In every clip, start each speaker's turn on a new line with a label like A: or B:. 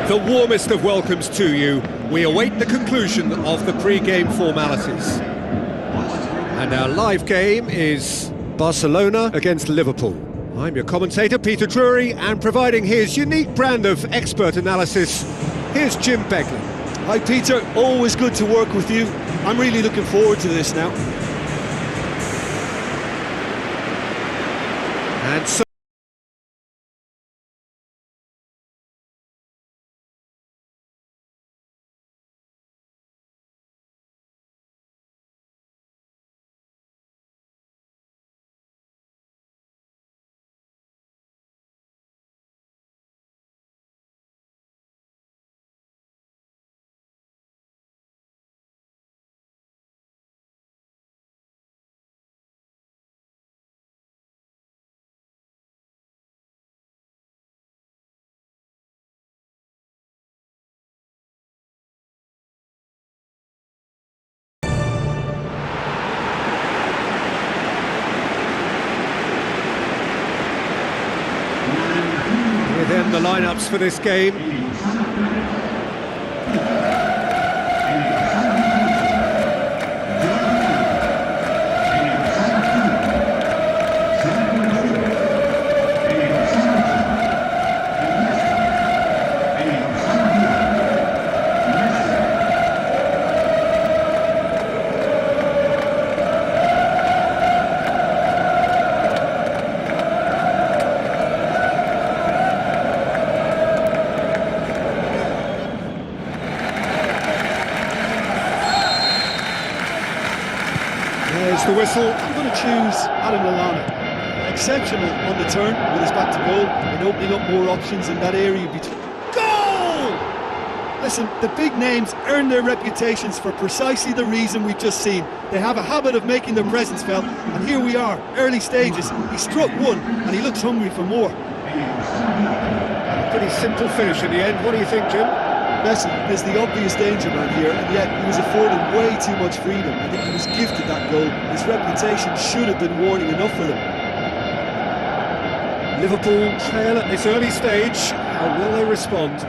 A: The warmest of welcomes to you. We await the conclusion of the pre-game formalities. And our live game is Barcelona against Liverpool. I'm your commentator, Peter Drury, and providing his unique brand of expert analysis, here's Jim Begley.
B: Hi Peter, always good to work with you. I'm really looking forward to this now.
A: And so then the lineups for this game. There's the whistle.
B: I'm going to choose Adam Lallana. Exceptional on the turn with his back to goal and opening up more options in that area between. Goal! Listen, the big names earn their reputations for precisely the reason we've just seen. They have a habit of making their presence felt, and here we are, early stages. He struck one, and he looks hungry for more.
A: A pretty simple finish in the end. What do you think, Jim?
B: Messi is the obvious danger man here, and yet he was afforded way too much freedom. I think he was gifted that goal. His reputation should have been warning enough for them.
A: Liverpool trail at this early stage. How will they respond?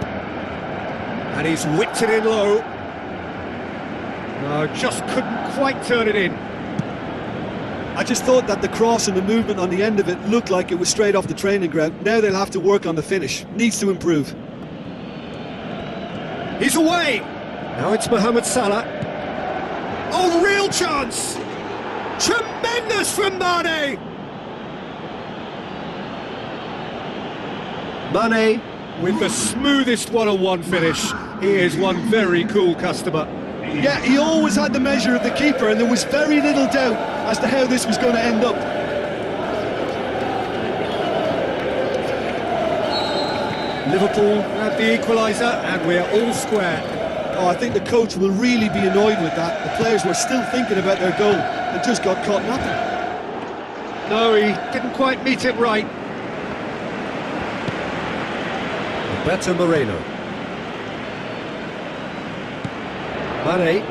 A: And he's whipped it in low. No, just couldn't quite turn it in.
B: I just thought that the cross and the movement on the end of it looked like it was straight off the training ground. Now they'll have to work on the finish. Needs to improve.
A: He's away! Now it's Mohamed Salah. Oh, real chance! Tremendous from Mane! Mane with the smoothest one-on-one finish. He is one very cool customer.
B: Yeah, he always had the measure of the keeper, and there was very little doubt as to how this was going to end up.
A: Liverpool have the equaliser, and we're all square.
B: Oh, I think the coach will really be annoyed with that. The players were still thinking about their goal and just got caught napping.
A: No, he didn't quite meet it right. Roberto Moreno. Mane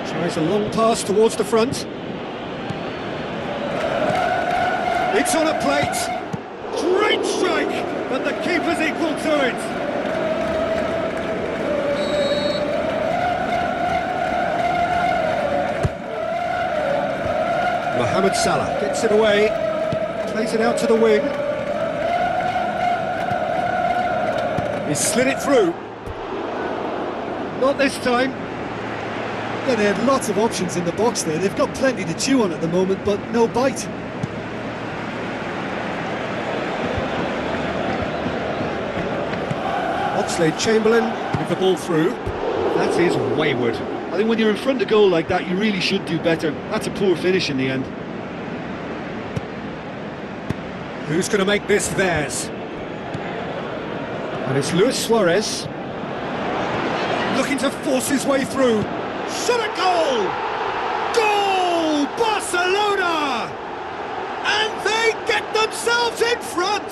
A: tries a long pass towards the front. It's on a plate. Great strike, but the keeper's equal to it. Mohamed Salah gets it away, plays it out to the wing. He slid it through. Not this time.
B: Yeah, they had lots of options in the box there. They've got plenty to chew on at the moment, but no bite.
A: Oxlade-Chamberlain with the ball through. That is wayward.
B: I think when you're in front of goal like that, you really should do better. That's a poor finish in the end.
A: Who's going to make this theirs? And it's Luis Suarez. Looking to force his way through. Shot at goal! Goal! Barcelona! And they get themselves in front!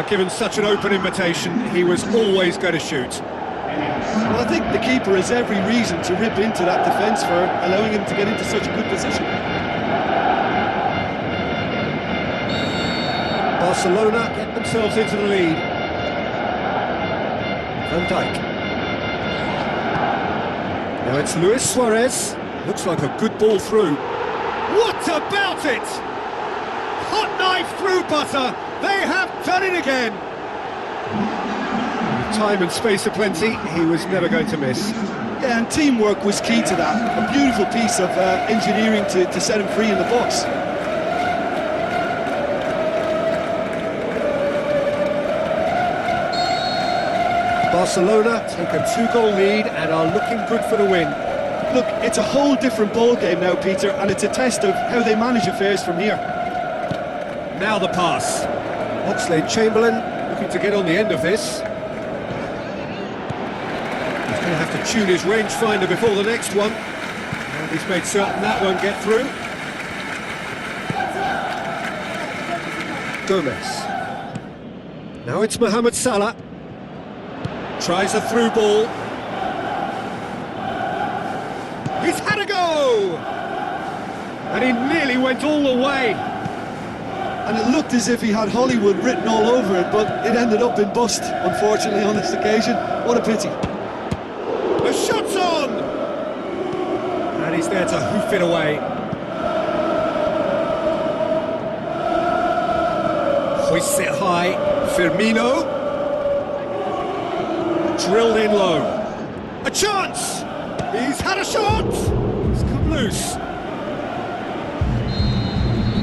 A: Given such an open invitation, he was always going to shoot.
B: Well, I think the keeper has every reason to rip into that defence for allowing him to get into such a good position.
A: Barcelona get themselves into the lead. Van Dijk. Now it's Luis Suarez. Looks like a good ball through. What about it? Hot knife through butter. They have done it again. With time and space aplenty, he was never going to miss.
B: Yeah, and teamwork was key to that. A beautiful piece of engineering to set him free in the box.
A: Barcelona take a 2-goal lead and are looking good for the win.
B: Look, it's a whole different ball game now, Peter, and it's a test of how they manage affairs from here.
A: Now the pass. Oxlade-Chamberlain looking to get on the end of this. He's going to have to tune his rangefinder before the next one. And he's made certain that won't get through. Gomez. Now it's Mohamed Salah. Tries a through ball. He's had a go! And he nearly went all the way.
B: And it looked as if he had Hollywood written all over it, but it ended up in bust, unfortunately, on this occasion. What a pity.
A: The shot's on! And he's there to hoof it away. Hoists it high. Firmino. Drilled in low. A chance! He's had a shot! It's come loose.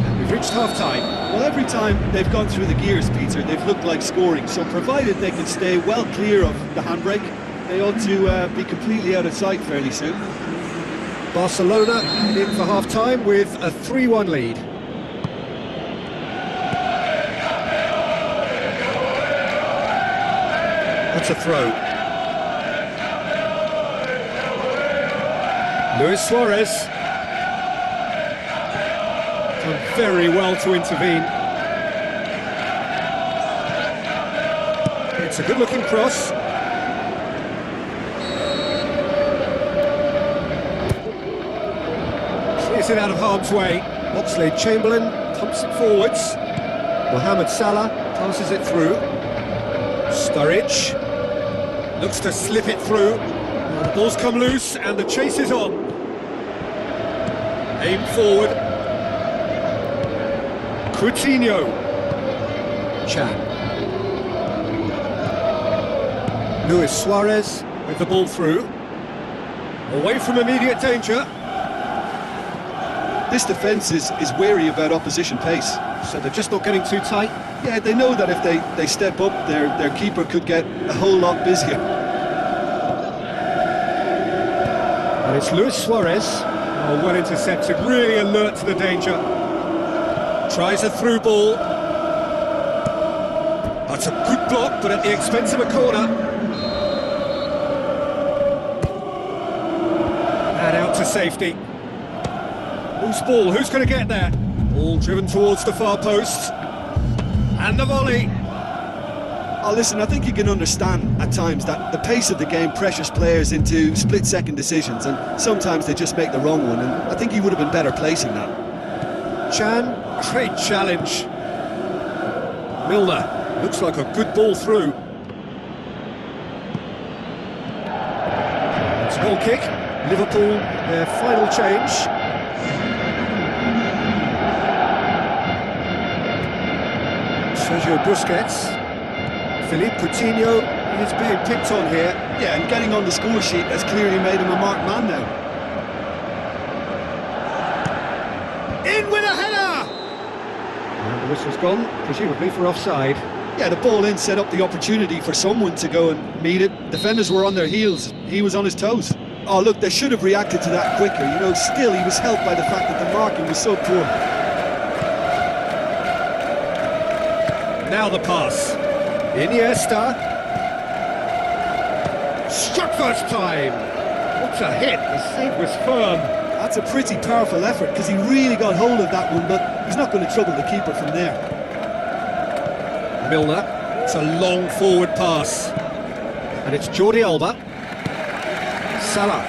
A: And we've reached half-time.
B: Well, every time they've gone through the gears, Peter, they've looked like scoring. So provided they can stay well clear of the handbrake, they ought to be completely out of sight fairly soon.
A: Barcelona in for half-time with a 3-1 lead. That's a throw. Luis Suarez. Done very well to intervene. It's a good-looking cross. Clears it out of harm's way. Oxlade-Chamberlain pumps it forwards. Mohamed Salah passes it through. Sturridge looks to slip it through. The ball's come loose and the chase is on. Aim forward. Coutinho. Chan. Luis Suarez with the ball through. Away from immediate danger.
B: This defence is wary about opposition pace.
A: So they're just not getting too tight.
B: Yeah, they know that if they step up, their keeper could get a whole lot busier.
A: And it's Luis Suarez. Oh, well intercepted, really alert to the danger. Tries a through ball. That's a good block, but at the expense of a corner. And out to safety. Whose ball? Who's going to get that? Ball driven towards the far post. And the volley.
B: Oh, listen, I think you can understand at times that the pace of the game pressures players into split-second decisions, and sometimes they just make the wrong one, and I think he would have been better placing that.
A: Chan, great challenge. Milner, looks like a good ball through. It's a goal kick. Liverpool, their final change. Sergio Busquets. Philippe Coutinho is being picked on here.
B: Yeah, and getting on the score sheet has clearly made him a marked man now.
A: In with a header! And the whistle's gone, presumably for offside.
B: Yeah, the ball in set up the opportunity for someone to go and meet it. Defenders were on their heels, he was on his toes. Oh look, they should have reacted to that quicker, you know, still he was helped by the fact that the marking was so poor.
A: Now the pass. Iniesta. Struck first time. What a hit, the save was firm.
B: That's a pretty powerful effort, because he really got hold of that one, but he's not going to trouble the keeper from there.
A: Milner. It's a long forward pass. And it's Jordi Alba. Salah.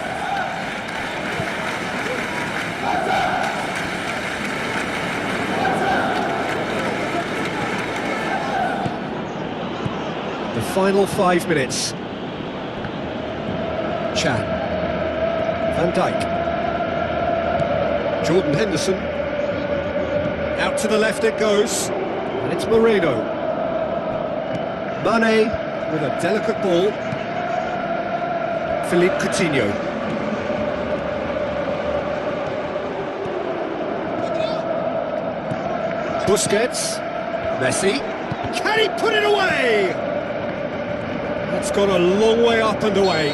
A: The final 5 minutes. Chan. Van Dijk. Jordan Henderson. Out to the left it goes. And it's Moreno. Mane with a delicate ball. Philippe Coutinho. Busquets. Messi. Can he put it away? That's gone a long way up and away.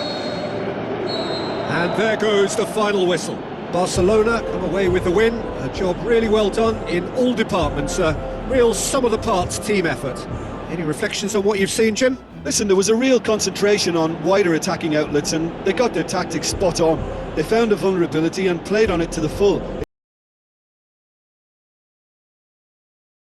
A: And there goes the final whistle. Barcelona come away with the win. A job really well done in all departments. A real sum-of-the-parts team effort. Any reflections on what you've seen, Jim?
B: Listen, there was a real concentration on wider attacking outlets and they got their tactics spot on. They found a vulnerability and played on it to the full.